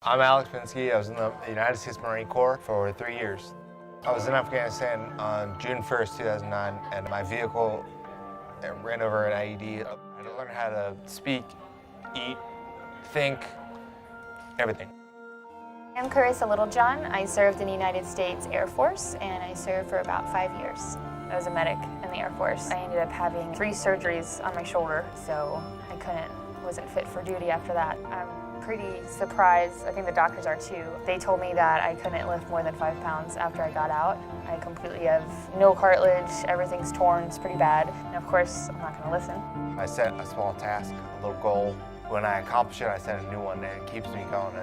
I'm Alex Pinsky. I was in the United States Marine Corps for 3 years. I was in Afghanistan on June 1st, 2009, and my vehicle ran over an IED. I had to learn how to speak, eat, think, everything. I'm Carissa Littlejohn. I served in the United States Air Force, and I served for about 5 years. I was a medic in the Air Force. I ended up having 3 surgeries on my shoulder, so I wasn't fit for duty after that. I'm pretty surprised. I think the doctors are too. They told me that I couldn't lift more than 5 pounds after I got out. I completely have no cartilage, everything's torn, it's pretty bad. And of course, I'm not gonna listen. I set a small task, a little goal. When I accomplish it, I set a new one, and it keeps me going.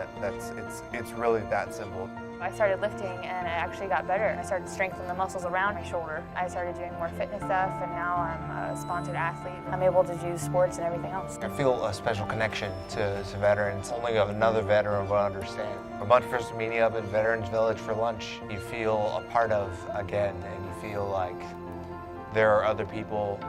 It's really that simple. I started lifting and I actually got better. I started strengthening the muscles around my shoulder. I started doing more fitness stuff, and now I'm a sponsored athlete. I'm able to do sports and everything else. I feel a special connection to veterans. Only another veteran will understand. A bunch of us meeting up in Veterans Village for lunch. You feel a part of again, and you feel like there are other people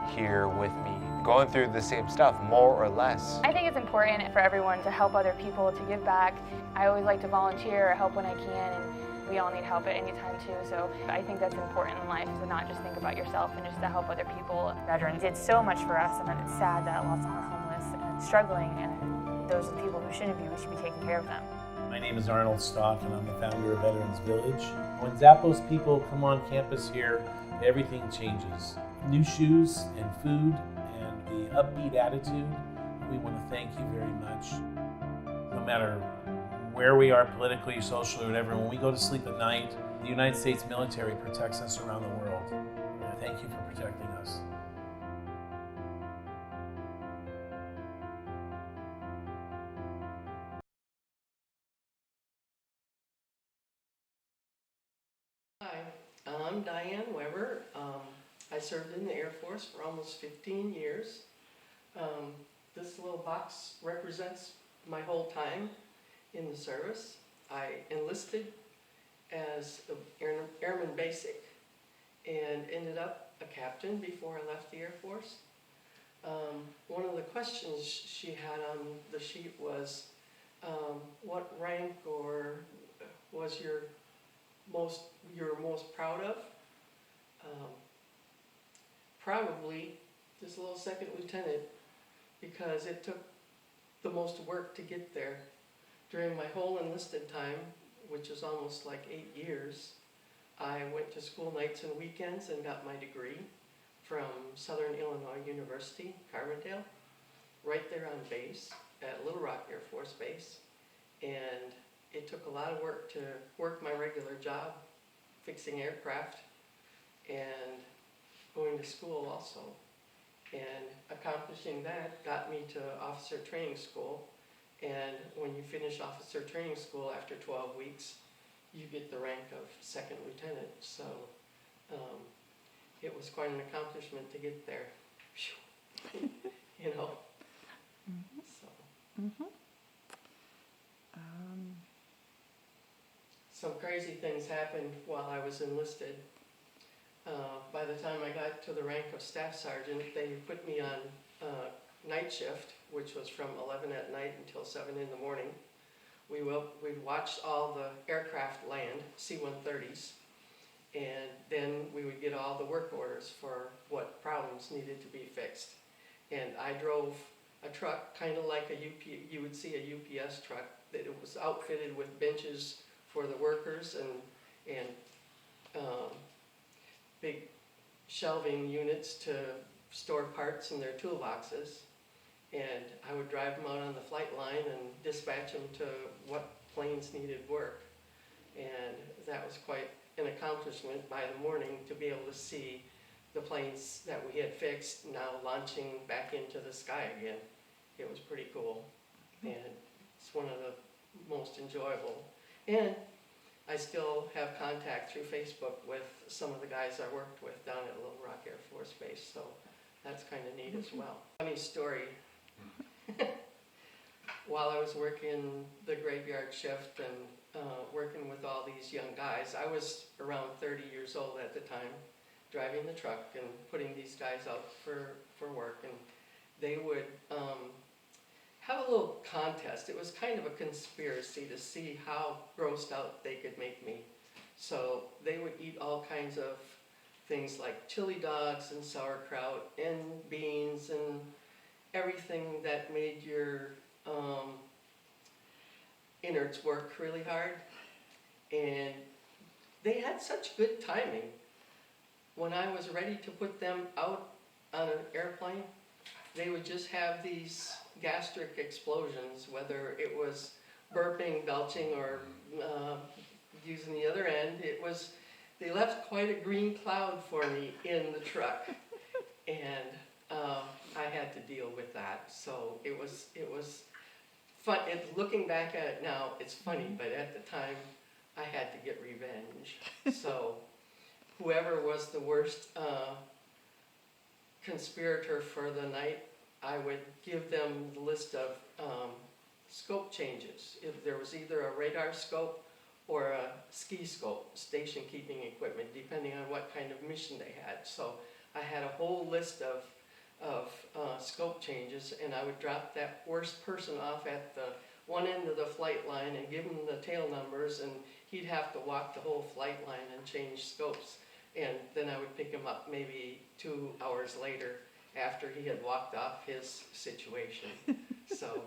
here with me, going through the same stuff, more or less. I think it's important for everyone to help other people, to give back. I always like to volunteer or help when I can, and we all need help at any time too, so I think that's important in life, to not just think about yourself and just to help other people. Veterans did so much for us, and then it's sad that lots of them are homeless and struggling, and those are the people who shouldn't be. We should be taking care of them. My name is Arnold Stock, and I'm the founder of Veterans Village. When Zappos people come on campus here, everything changes. New shoes and food and the upbeat attitude. We want to thank you very much. No matter where we are politically, socially, whatever, when we go to sleep at night, the United States military protects us around the world. And thank you for protecting us. Hi, I'm Diane. I served in the Air Force for almost 15 years. This little box represents my whole time in the service. I enlisted as an airman basic and ended up a captain before I left the Air Force. One of the questions she had on the sheet was, what rank or was you're most proud of? Probably this little second lieutenant, because it took the most work to get there. During my whole enlisted time, which is almost like 8 years, I went to school nights and weekends and got my degree from Southern Illinois University, Carbondale, right there on base at Little Rock Air Force Base. And it took a lot of work to work my regular job, fixing aircraft, and going to school also. And accomplishing that got me to officer training school. And when you finish officer training school after 12 weeks, you get the rank of second lieutenant. So it was quite an accomplishment to get there. You know. Mm-hmm. So. Mm-hmm. Some crazy things happened while I was enlisted. By the time I got to the rank of staff sergeant, they put me on night shift, which was from 11 at night until 7 in the morning. We'd watch all the aircraft land, C-130s, and then we would get all the work orders for what problems needed to be fixed. And I drove a truck, kind of like you would see a UPS truck, that it was outfitted with benches for the workers and big shelving units to store parts in their toolboxes. And I would drive them out on the flight line and dispatch them to what planes needed work. And that was quite an accomplishment by the morning to be able to see the planes that we had fixed now launching back into the sky again. It was pretty cool. And it's one of the most enjoyable. And I still have contact through Facebook with some of the guys I worked with down at Little Rock Air Force Base, so that's kind of neat as well. Funny story. While I was working the graveyard shift and working with all these young guys, I was around 30 years old at the time, driving the truck and putting these guys out for work, and they would have a little contest. It was kind of a conspiracy to see how grossed out they could make me. So they would eat all kinds of things like chili dogs and sauerkraut and beans and everything that made your innards work really hard. And they had such good timing. When I was ready to put them out on an airplane, they would just have these gastric explosions, whether it was burping, belching, or using the other end. They left quite a green cloud for me in the truck, and I had to deal with that. So it was fun. Looking back at it now, it's funny, but at the time, I had to get revenge. So whoever was the worst conspirator for the night, I would give them the list of scope changes. If there was either a radar scope or a ski scope, station keeping equipment, depending on what kind of mission they had. So I had a whole list of scope changes, and I would drop that worst person off at the one end of the flight line and give him the tail numbers, and he'd have to walk the whole flight line and change scopes. And then I would pick him up maybe 2 hours later after he had walked off his situation. So